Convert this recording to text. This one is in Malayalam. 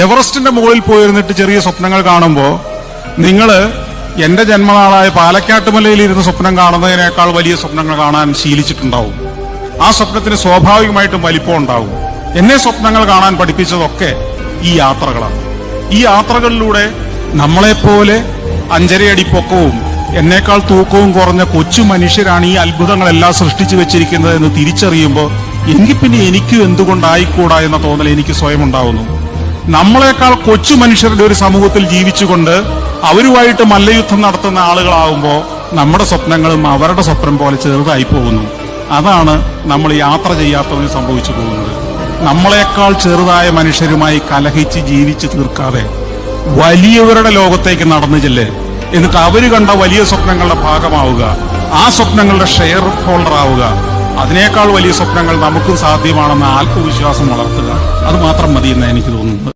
എവറസ്റ്റിന്റെ മുകളിൽ പോയിരുന്നിട്ട് ചെറിയ സ്വപ്നങ്ങൾ കാണുമ്പോൾ നിങ്ങൾ എന്റെ ജന്മനാളായ പാലക്കാട്ടുമലയിൽ ഇരുന്ന് സ്വപ്നം കാണുന്നതിനേക്കാൾ വലിയ സ്വപ്നങ്ങൾ കാണാൻ ശീലിച്ചിട്ടുണ്ടാവും. ആ സ്വപ്നത്തിന് സ്വാഭാവികമായിട്ടും വലിപ്പം ഉണ്ടാവും. എന്നെ സ്വപ്നങ്ങൾ കാണാൻ പഠിപ്പിച്ചതൊക്കെ ഈ യാത്രകളാണ്. ഈ യാത്രകളിലൂടെ നമ്മളെപ്പോലെ 5.5 അടി പൊക്കവും എന്നേക്കാൾ തൂക്കവും കുറഞ്ഞ കൊച്ചു മനുഷ്യരാണ് ഈ അത്ഭുതങ്ങളെല്ലാം സൃഷ്ടിച്ചു വെച്ചിരിക്കുന്നത് എന്ന് തിരിച്ചറിയുമ്പോൾ എങ്കിൽ പിന്നെ എനിക്കും എന്തുകൊണ്ടായിക്കൂടാ എന്ന തോന്നൽ എനിക്ക് സ്വയം ഉണ്ടാവുന്നു. നമ്മളെക്കാൾ കൊച്ചു മനുഷ്യരുടെ ഒരു സമൂഹത്തിൽ ജീവിച്ചുകൊണ്ട് അവരുമായിട്ട് മല്ലയുദ്ധം നടത്തുന്ന ആളുകളാവുമ്പോൾ നമ്മുടെ സ്വപ്നങ്ങളും അവരുടെ സ്വപ്നം പോലെ ചെറുതായി പോകുന്നു. അതാണ് നമ്മൾ യാത്ര ചെയ്യാത്തവന് സംഭവിച്ചു പോകുന്നത്. നമ്മളെക്കാൾ ചെറുതായ മനുഷ്യരുമായി കലഹിച്ച് ജീവിച്ച് തീർക്കാതെ വലിയവരുടെ ലോകത്തേക്ക് നടന്നു ചെല്ല്. എന്നിട്ട് അവര് കണ്ട വലിയ സ്വപ്നങ്ങളുടെ ഭാഗമാവുക, ആ സ്വപ്നങ്ങളുടെ ഷെയർ ഹോൾഡർ ആവുക. അതിനേക്കാൾ വലിയ സ്വപ്നങ്ങൾ നമുക്കും സാധ്യമാണെന്ന ആത്മവിശ്വാസം വളർത്തുക. അത് മാത്രം മതിയെന്ന് എനിക്ക് തോന്നുന്നത്.